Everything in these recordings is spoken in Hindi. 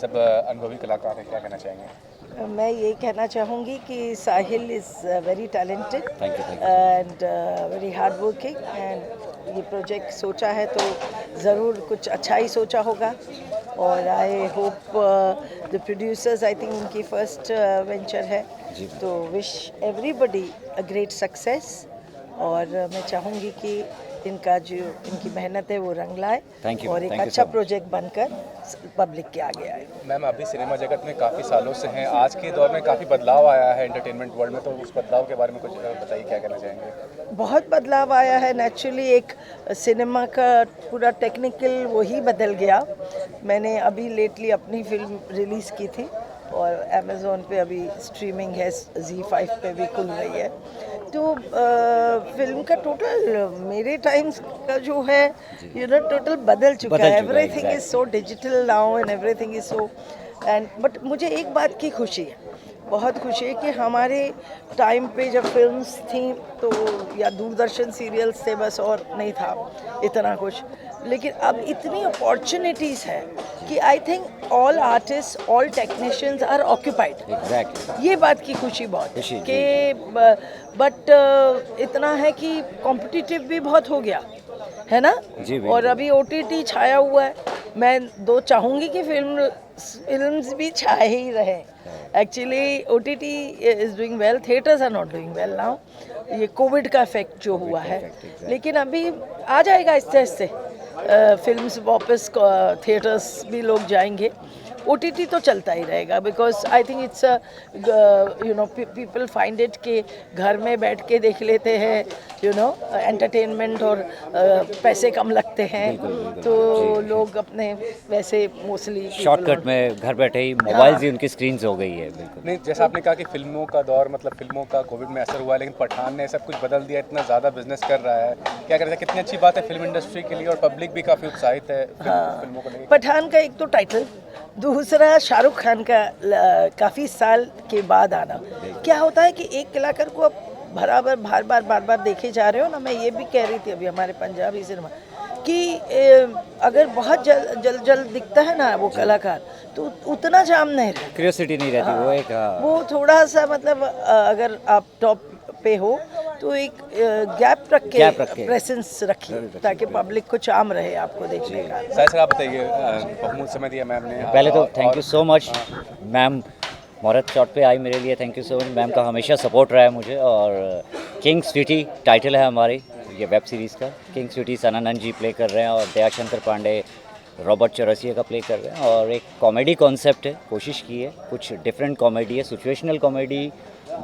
सब अनुभवी कलाकार हैं, क्या कहना चाहेंगे? मैं ये कहना चाहूँगी कि Sahil is very talented thank you and very hard working and ये प्रोजेक्ट सोचा है तो ज़रूर कुछ अच्छा ही सोचा होगा और I hope the producers I think उनकी फर्स्ट वेंचर है तो wish everybody a great success और मैं चाहूँगी कि इनका जो इनकी मेहनत है वो रंग लाए और एक अच्छा प्रोजेक्ट बनकर पब्लिक के आगे आए। मैम, अभी सिनेमा जगत में काफ़ी सालों से हैं, आज के दौर में काफ़ी बदलाव आया है एंटरटेनमेंट वर्ल्ड में, तो उस बदलाव के बारे में कुछ बताइए, क्या कहना चाहेंगे? बहुत बदलाव आया है नेचुरली, एक सिनेमा का पूरा टेक्निकल वही बदल गया। मैंने अभी लेटली अपनी फिल्म रिलीज़ की थी और अमेज़ॉन पे अभी स्ट्रीमिंग है, Z5 पे भी खुल रही है। तो फिल्म का टोटल मेरे टाइम्स का जो है टोटल बदल चुका है। Everything is so digital now and everything is so and but मुझे एक बात की खुशी है, बहुत खुशी है कि हमारे टाइम पे जब फिल्म्स थी तो या दूरदर्शन सीरियल्स थे बस और नहीं था इतना कुछ, लेकिन अब इतनी अपॉर्चुनिटीज़ है कि I think all artist all technicians are occupied. ये बात की खुशी बहुत है कि बट इतना है कि कॉम्पिटिटिव भी बहुत हो गया है ना और अभी OTT छाया हुआ है। मैं चाहूँगी कि फिल्म्स भी छाए ही रहे। Actually OTT is doing well, theatres are not doing well now, ये कोविड का इफेक्ट जो हुआ है, लेकिन अभी आ जाएगा आहिस्ते आहिस्ते फिल्म्स वापस, थिएटर्स भी लोग जाएंगे। OTT तो चलता ही रहेगा because I think it's people find it कि घर में बैठ के देख लेते हैं एंटरटेनमेंट और पैसे कम लगते हैं तो लोग अपने वैसे मोस्टली शॉर्टकट में घर बैठे ही मोबाइल ही उनकी स्क्रीन हो गई है। बिल्कुल नहीं, जैसा आपने कहा कि फिल्मों का दौर, मतलब फिल्मों का कोविड में असर हुआ है, लेकिन पठान ने सब कुछ बदल दिया, इतना ज़्यादा बिजनेस कर रहा है, क्या कहते हैं, कितनी अच्छी बात है फिल्म इंडस्ट्री के लिए और पब्लिक भी काफ़ी उत्साहित है फिल्मों को लेकर। पठान का एक तो टाइटल, दूसरा शाहरुख खान का काफ़ी साल के बाद आना। क्या होता है कि एक कलाकार को अब बार बार देखे जा रहे हो ना। मैं ये भी कह रही थी अभी हमारे पंजाबी सिनेमा कि अगर बहुत जल्द दिखता है ना वो कलाकार तो उतना जाम नहीं रहता, क्यूरियोसिटी नहीं रहती। वो एक वो थोड़ा सा मतलब अगर आप टॉप पे हो तो एक गैप रख के प्रेजेंस रखिए ताकि पब्लिक को चाम रहे आपको देखने का। सर आप बताइए, बहुत समय दिया मैम ने। पहले तो thank you so much ma'am, मुहूर्त शॉट पे आई मेरे लिए, thank you so much. Ma'am का हमेशा सपोर्ट रहा है मुझे। और किंग स्वीटी टाइटल है हमारी ये वेब सीरीज़ का। किंग स्वीटी सनानंद जी प्ले कर रहे हैं और दयाशंकर पांडे रॉबर्ट चौरसिया का प्ले कर रहे हैं और एक कॉमेडी कॉन्सेप्ट है, कोशिश की है कुछ डिफरेंट कॉमेडी है, सिचुएशनल कॉमेडी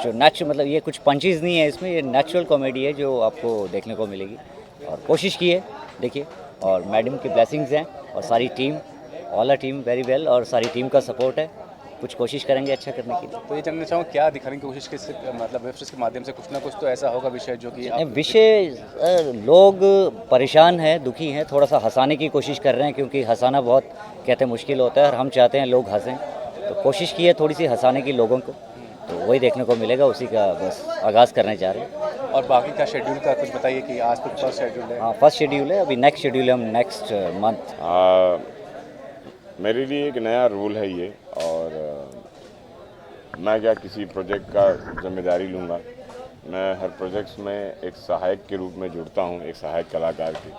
जो नेचुरल, मतलब ये कुछ पंचेज नहीं है इसमें, ये नेचुरल कॉमेडी है जो आपको देखने को मिलेगी और कोशिश की है देखिए। और मैडम की ब्लेसिंग्स हैं और सारी team, all a team very well, और सारी टीम का सपोर्ट है, कुछ कोशिश करेंगे अच्छा करने की। तो ये जानना चाहूँ क्या दिखाने की कोशिश किस, मतलब वेब सीरीज के माध्यम से कुछ ना कुछ तो ऐसा होगा विषय जो कि विषय लोग परेशान हैं, दुखी हैं, थोड़ा सा हंसाने की कोशिश कर रहे हैं क्योंकि हंसाना बहुत कहते हैं मुश्किल होता है और हम चाहते हैं लोग हंसें, तो कोशिश की है थोड़ी सी हंसाने की लोगों को, तो वही देखने को मिलेगा, उसी का बस आगाज़ करने जा रहे हैं। और बाकी का शेड्यूल का कुछ बताइए कि आज तो फर्स्ट शेड्यूल है। हाँ फर्स्ट शेड्यूल है, अभी नेक्स्ट शेड्यूल है हम नेक्स्ट मंथ। मेरे लिए एक नया रोल है ये और मैं क्या किसी प्रोजेक्ट का जिम्मेदारी लूँगा। मैं हर प्रोजेक्ट्स में एक सहायक के रूप में जुड़ता हूँ, एक सहायक कलाकार की।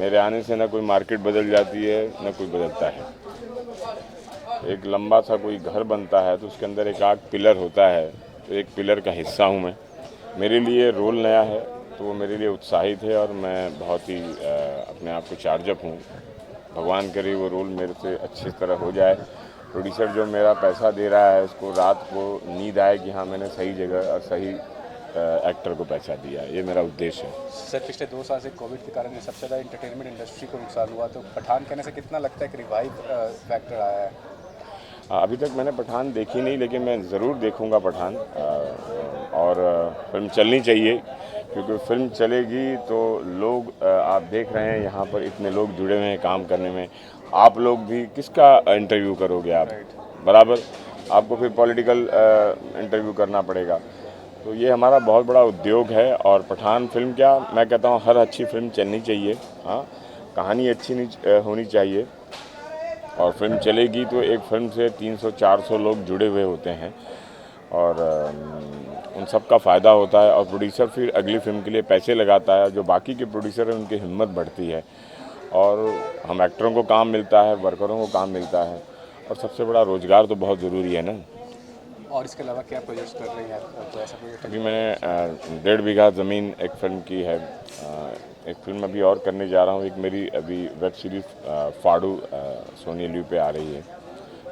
मेरे आने से ना कोई मार्केट बदल जाती है ना कोई बदलता है। एक लंबा सा कोई घर बनता है तो उसके अंदर एक आग पिलर होता है, तो एक पिलर का हिस्सा हूँ मैं। मेरे लिए रोल नया है तो वो मेरे लिए उत्साहित है और मैं बहुत ही अपने आप को चार्जअप हूँ। भगवान करे वो रोल मेरे से अच्छी तरह हो जाए। प्रोड्यूसर जो मेरा पैसा दे रहा है उसको रात को नींद आए कि हाँ मैंने सही जगह और सही एक्टर को पैसा दिया, ये मेरा उद्देश्य है। सर पिछले 2 साल से कोविड के कारण सबसे ज़्यादा इंटरटेनमेंट इंडस्ट्री को नुकसान हुआ, तो पठान कहने से कितना लगता है कि रिवाइव फैक्टर आया है? अभी तक मैंने पठान देखी नहीं, लेकिन मैं ज़रूर देखूंगा पठान। और फिल्म चलनी चाहिए क्योंकि फिल्म चलेगी तो लोग, आप देख रहे हैं यहाँ पर इतने लोग जुड़े हुए हैं काम करने में। आप लोग भी किसका इंटरव्यू करोगे आप, बराबर आपको फिर पॉलिटिकल इंटरव्यू करना पड़ेगा। तो ये हमारा बहुत बड़ा उद्योग है और पठान फिल्म क्या, मैं कहता हूँ हर अच्छी फिल्म चलनी चाहिए। हाँ, कहानी अच्छी नहीं होनी चाहिए, और फिल्म चलेगी तो एक फिल्म से 300-400 लोग जुड़े हुए होते हैं और उन सब का फ़ायदा होता है और प्रोड्यूसर फिर अगली फिल्म के लिए पैसे लगाता है। जो बाकी के प्रोड्यूसर हैं उनकी हिम्मत बढ़ती है और हम एक्टरों को काम मिलता है, वर्करों को काम मिलता है और सबसे बड़ा रोज़गार तो बहुत ज़रूरी है ना। और इसके अलावा क्या प्रोजेक्ट कर रहे हैं आप? तो ऐसा प्रोजेक्ट अभी मैंने 1.5 बीघा ज़मीन एक फिल्म की है, एक फिल्म अभी और करने जा रहा हूँ। एक मेरी अभी वेब सीरीज़ फाड़ू सोनी लिव पे आ रही है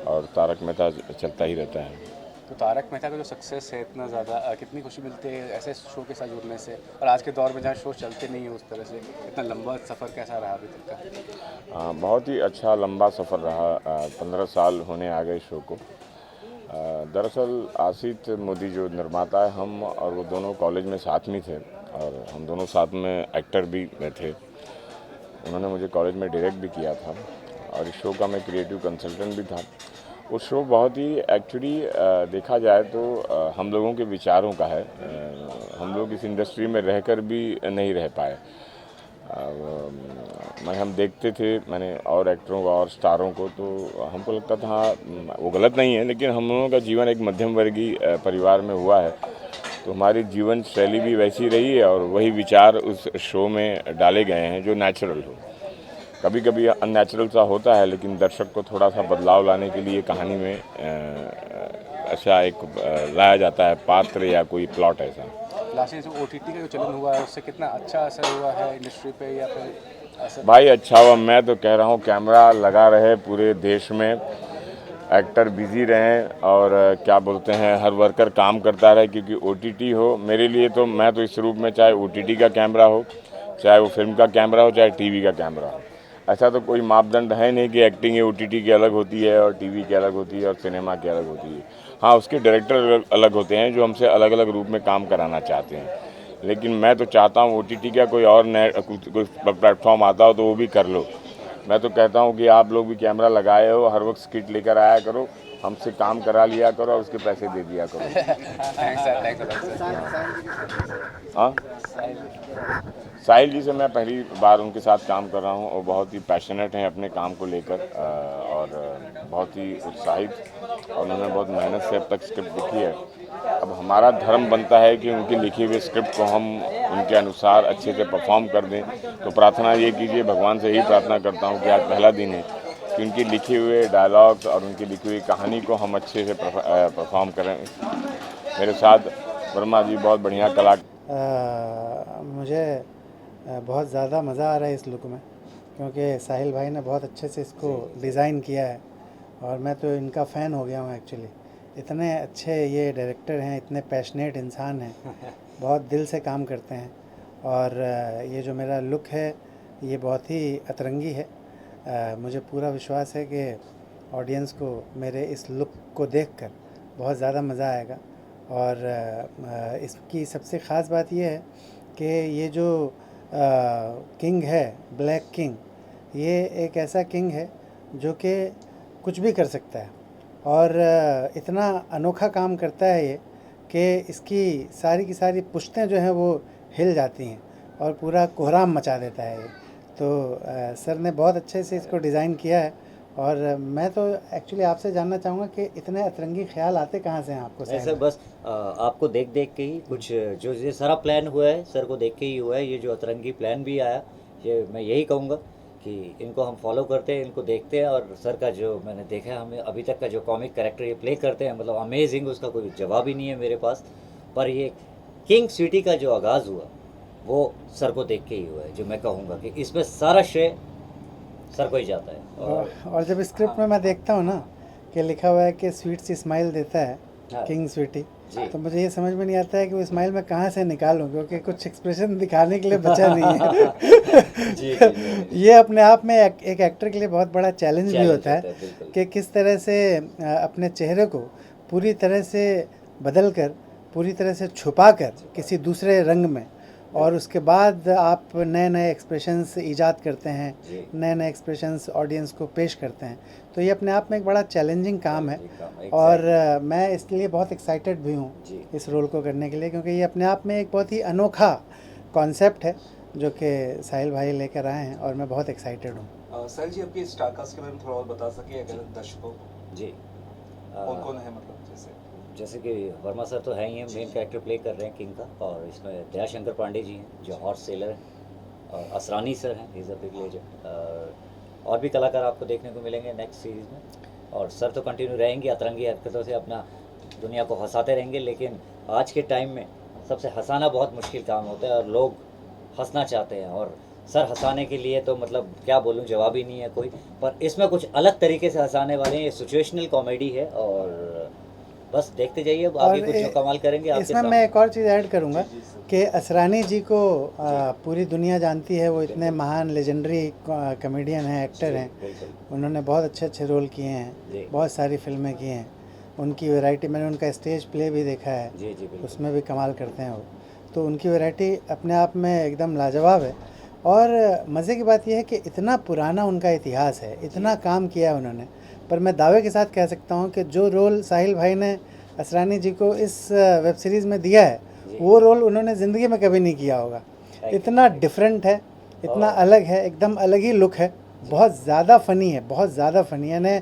और तारक मेहता चलता ही रहता है। तो तारक मेहता का जो सक्सेस है इतना ज़्यादा, कितनी खुशी मिलती है ऐसे शो के साथ जुड़ने से, और आज के दौर में जहाँ शो चलते नहीं हैं उस तरह से, इतना लंबा सफ़र कैसा रहा अभी तक का? बहुत ही अच्छा लंबा सफ़र रहा। 15 साल होने आ गए शो को। दरअसल आसित मोदी जो निर्माता है, हम और वो दोनों कॉलेज में साथ में थे और हम दोनों साथ में एक्टर भी थे। उन्होंने मुझे कॉलेज में डायरेक्ट भी किया था और इस शो का मैं क्रिएटिव कंसल्टेंट भी था। वो शो बहुत ही एक्चुअली देखा जाए तो हम लोगों के विचारों का है। हम लोग इस इंडस्ट्री में रहकर भी नहीं रह पाए। हम देखते थे मैंने और एक्टरों को और स्टारों को, तो हमको लगता था हाँ वो गलत नहीं है, लेकिन हम लोगों का जीवन एक मध्यम वर्गीय परिवार में हुआ है, तो हमारी जीवन शैली भी वैसी रही है और वही विचार उस शो में डाले गए हैं जो नेचुरल हो। कभी कभी अननेचुरल सा होता है, लेकिन दर्शक को थोड़ा सा बदलाव लाने के लिए कहानी में ऐसा एक लाया जाता है पात्र या कोई प्लॉट ऐसा। लास्ट ईयर जो OTT का जो चलन हुआ है उससे कितना अच्छा असर हुआ है इंडस्ट्री पे, या फिर असर? भाई अच्छा हुआ। मैं तो कह रहा हूँ कैमरा लगा रहे पूरे देश में, एक्टर बिजी रहें और क्या बोलते हैं हर वर्कर काम करता रहे, क्योंकि OTT हो मेरे लिए तो, मैं तो इस रूप में चाहे OTT का कैमरा हो, चाहे वो फिल्म का कैमरा हो, चाहे टीवी का कैमरा हो, ऐसा तो कोई मापदंड है नहीं कि एक्टिंग OTT की अलग होती है और टीवी की अलग होती है और सिनेमा की अलग होती है। हाँ, उसके डायरेक्टर अलग होते हैं जो हमसे अलग अलग रूप में काम कराना चाहते हैं, लेकिन मैं तो चाहता हूँ OTT का कोई और कोई प्लेटफॉर्म आता हो तो वो भी कर लो। मैं तो कहता हूँ कि आप लोग भी कैमरा लगाए हो, हर वक्त स्किट लेकर आया करो, हमसे काम करा लिया करो और उसके पैसे दे दिया करो। Thanks sir, thanks. हाँ, साहिल जी से मैं पहली बार उनके साथ काम कर रहा हूँ और बहुत ही पैशनेट हैं अपने काम को लेकर और बहुत ही उत्साहित, और उन्होंने बहुत मेहनत से अब तक स्क्रिप्ट लिखी है। अब हमारा धर्म बनता है कि उनकी लिखी हुई स्क्रिप्ट को हम उनके अनुसार अच्छे से परफॉर्म कर दें। तो प्रार्थना ये कीजिए, भगवान से ही प्रार्थना करता हूँ कि आज पहला दिन है कि उनकी लिखे हुए डायलॉग्स और उनकी लिखी हुई कहानी को हम अच्छे से परफॉर्म करें। मेरे साथ वर्मा जी बहुत बढ़िया कलाकार। मुझे बहुत ज़्यादा मज़ा आ रहा है इस लुक में, क्योंकि साहिल भाई ने बहुत अच्छे से इसको डिज़ाइन किया है और मैं तो इनका फ़ैन हो गया हूँ एक्चुअली। इतने अच्छे ये डायरेक्टर हैं, इतने पैशनेट इंसान हैं, बहुत दिल से काम करते हैं और ये जो मेरा लुक है ये बहुत ही अतरंगी है। मुझे पूरा विश्वास है कि ऑडियंस को मेरे इस लुक को देखकर बहुत ज़्यादा मज़ा आएगा और इसकी सबसे ख़ास बात ये है कि ये जो किंग है, ब्लैक किंग, ये एक ऐसा किंग है जो कि कुछ भी कर सकता है और इतना अनोखा काम करता है ये कि इसकी सारी की सारी पुश्तें जो हैं वो हिल जाती हैं और पूरा कोहराम मचा देता है ये। तो सर ने बहुत अच्छे से इसको डिज़ाइन किया है और मैं तो एक्चुअली आपसे जानना चाहूँगा कि इतने अतरंगी ख्याल आते कहाँ से हैं आपको? ऐसे बस आपको देख देख के ही कुछ जो ये सारा प्लान हुआ है सर को देख के ही हुआ है। ये जो अतरंगी प्लान भी आया, ये मैं यही कहूँगा कि इनको हम फॉलो करते हैं, इनको देखते हैं और सर का जो मैंने देखा है, हमें अभी तक का जो कॉमिक कैरेक्टर ये प्ले करते हैं, मतलब अमेजिंग, उसका कोई जवाब ही नहीं है मेरे पास। पर ये किंग स्वीटी का जो आगाज़ हुआ वो सर को देख के ही हुआ है, जो मैं कहूँगा कि इसमें सारा श्रेय सर को ही जाता है। और जब स्क्रिप्ट में मैं देखता हूँ ना कि लिखा हुआ है कि स्वीट सी स्माइल देता है किंग स्वीटी, तो मुझे ये समझ में नहीं आता है कि वो स्माइल मैं कहाँ से निकालूं, क्योंकि कुछ एक्सप्रेशन दिखाने के लिए बचा नहीं है। जी। ये अपने आप में एक एक्टर के लिए बहुत बड़ा चैलेंज भी होता है कि किस तरह से अपने चेहरे को पूरी तरह से बदल कर, पूरी तरह से छुपा कर किसी दूसरे रंग में, और उसके बाद आप नए नए एक्सप्रेशंस ईजाद करते हैं, नए नए एक्सप्रेशंस ऑडियंस को पेश करते हैं। तो ये अपने आप में एक बड़ा चैलेंजिंग काम है और मैं इसलिए बहुत एक्साइटेड भी हूँ इस रोल को करने के लिए, क्योंकि ये अपने आप में एक बहुत ही अनोखा कॉन्सेप्ट है जो कि साहिल भाई लेकर आए हैं और मैं बहुत एक्साइटेड हूँ। सर जी आपके स्टारकास्ट के बारे में थोड़ा और बता सके अगर दर्शकों जी कौन कौन है मतलब जैसे जैसे कि वर्मा सर तो है ही हैं, मेन कैरेक्टर प्ले कर रहे हैं किंग का, और इसमें दयाशंकर पांडे जी हैं जो हॉर्स सेलर हैं, और असरानी सर हैं, इज़ अ बिग लेजेंड, और भी कलाकार आपको देखने को मिलेंगे नेक्स्ट सीरीज़ में। और सर तो कंटिन्यू रहेंगे, अतरंगी हरकतों से अपना दुनिया को हंसाते रहेंगे, लेकिन आज के टाइम में सबसे हंसाना बहुत मुश्किल काम होता है, और लोग हंसना चाहते हैं, और सर हंसाने के लिए तो मतलब क्या बोलूं, जवाब ही नहीं है कोई। पर इसमें कुछ अलग तरीके से हंसाने वाले हैं, ये सिचुएशनल कॉमेडी है, और बस देखते जाइए अब आगे कुछ जो कमाल करेंगे आपके इसमें सामने। मैं एक और चीज़ ऐड करूँगा कि असरानी जी को पूरी दुनिया जानती है, वो इतने महान लेजेंडरी कॉमेडियन हैं, एक्टर हैं, बिल्कुल उन्होंने बहुत अच्छे अच्छे रोल किए जी। हैं, बहुत सारी फिल्में की हैं, उनकी वैरायटी, मैंने उनका स्टेज प्ले भी देखा है, जी जी बिल्कुल। उसमें भी कमाल करते हैं वो, तो उनकी वैरायटी अपने आप में एकदम लाजवाब है। और मज़े की बात यह है कि इतना पुराना उनका इतिहास है, इतना काम किया है उन्होंने, पर मैं दावे के साथ कह सकता हूँ कि जो रोल साहिल भाई ने असरानी जी को इस वेब सीरीज़ में दिया है, वो रोल उन्होंने ज़िंदगी में कभी नहीं किया होगा। इतना डिफरेंट है, इतना अलग है, एकदम अलग ही लुक है, बहुत ज़्यादा फ़नी है, बहुत ज़्यादा फ़नी, यानी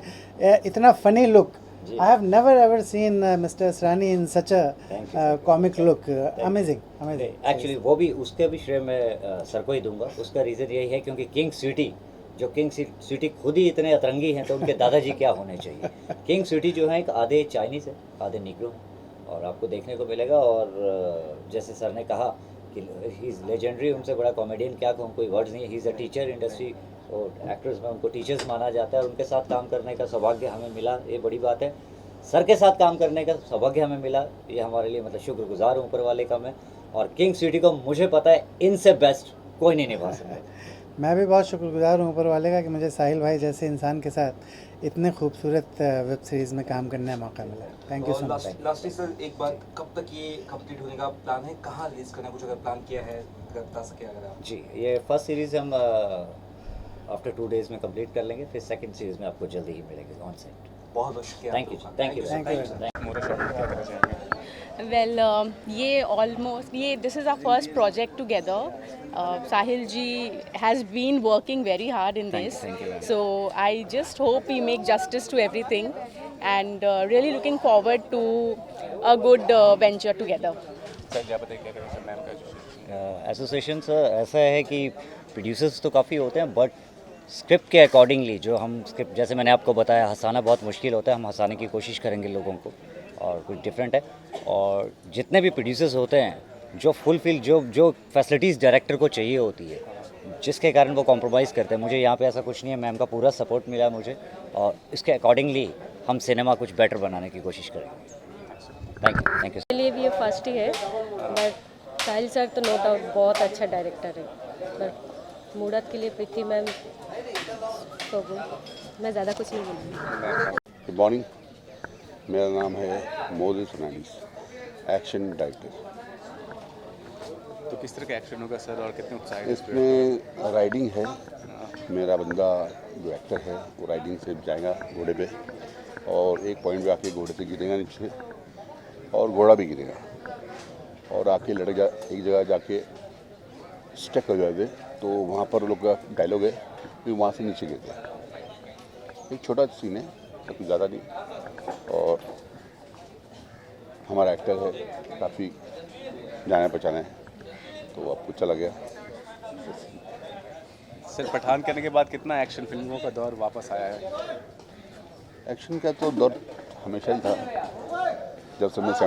इतना funny look I have never ever seen mister Asrani in such a comic look, amazing amazing. Actually वो भी उसके भी श्रेय मैं सर को ही दूंगा। उसका रीज़न यही है क्योंकि किंग स्वीटी, जो किंग स्वीटी खुद ही इतने अतरंगी हैं, तो उनके दादाजी क्या होने चाहिए। किंग स्वीटी जो है एक आधे चाइनीज़ है, आधे निग्रो हैं, और आपको देखने को मिलेगा। और जैसे सर ने कहा कि ही इज़ लेजेंडरी, उनसे बड़ा कॉमेडियन क्या कहूँ, कोई वर्ड्स नहीं है। He is a teacher industry, और एक्टर्स में उनको टीचर्स माना जाता है, और उनके साथ काम करने का सौभाग्य हमें मिला, ये बड़ी बात है। सर के साथ काम करने का सौभाग्य हमें मिला, ये हमारे लिए मतलब शुक्रगुजार हूँ ऊपर वाले का मैं। और किंग स्वीटी को मुझे पता है इनसे बेस्ट कोई नहीं निभा सकता। मैं भी बहुत शुक्रगुजार हूँ ऊपर वाले का कि मुझे साहिल भाई जैसे इंसान के साथ इतने खूबसूरत वेब सीरीज़ में काम करने का मौका मिला। Thank you so much. Lastly sir एक बात, कब तक ये कंप्लीट होने का प्लान है, कहाँ रिलीज करना, कुछ अगर प्लान किया है अगर बता सके अगर आप। जी, ये फर्स्ट सीरीज़ हम आफ्टर 2 डेज़ में कंप्लीट कर लेंगे, फिर सेकंड सीरीज़ में आपको जल्दी ही मिलेगी ऑन सेट। बहुत बहुत शुक्रिया। Thank you, thank you, Thank you. Well, ये almost ये this is our first project together. Sahil ji has been working very hard in this, so I just hope we make justice to everything, and really looking forward to a good venture together. Sir ji आप बताइए क्या करें सर मैम का जो एसोसिएशन सर ऐसा है कि प्रोड्यूसर्स तो काफ़ी होते हैं, बट स्क्रिप्ट के अकॉर्डिंगली जो हम स्क्रिप्ट, जैसे मैंने आपको बताया, हंसाना बहुत मुश्किल होता है, हम हंसाने की कोशिश करेंगे लोगों को, और कुछ डिफरेंट है। और जितने भी प्रोड्यूसर्स होते हैं, जो फुलफिल जो फैसिलिटीज़ डायरेक्टर को चाहिए होती है, जिसके कारण वो कॉम्प्रोमाइज़ करते हैं, मुझे यहाँ पे ऐसा कुछ नहीं है। मैम का पूरा सपोर्ट मिला मुझे, और इसके अकॉर्डिंगली हम सिनेमा कुछ बेटर बनाने की कोशिश करेंगे। Thank you. के लिए भी ये फर्स्ट ही है, बट साहिल सर तो नो डाउट बहुत अच्छा डायरेक्टर है, बट मूरत के लिए प्रीति मैम तो मैं ज़्यादा कुछ नहीं बोलूँगी। गुड मॉर्निंग, मेरा नाम है मोदिस फर्नांडिस, एक्शन डायरेक्टर। तो किस तरह का एक्शन होगा सर और कितने उत्साहित? इसमें राइडिंग है, मेरा बंदा जो एक्टर है वो राइडिंग से जाएगा घोड़े पे, और एक पॉइंट पे आके घोड़े से गिरेगा नीचे, और घोड़ा भी गिरेगा, और आके लड़का एक जगह जाके स्टक हो जाते, तो वहाँ पर लोग का डायलॉग है कि वहाँ से नीचे गिरते हैं। एक छोटा सीन है, तो कुछ ज़्यादा नहीं, और हमारा एक्टर है काफ़ी जाने पहचाने है, तो आपको अच्छा लगे। सर पठान करने के बाद कितना एक्शन फिल्मों का दौर वापस आया है? एक्शन का तो दौर हमेशा ही था, जब से मैं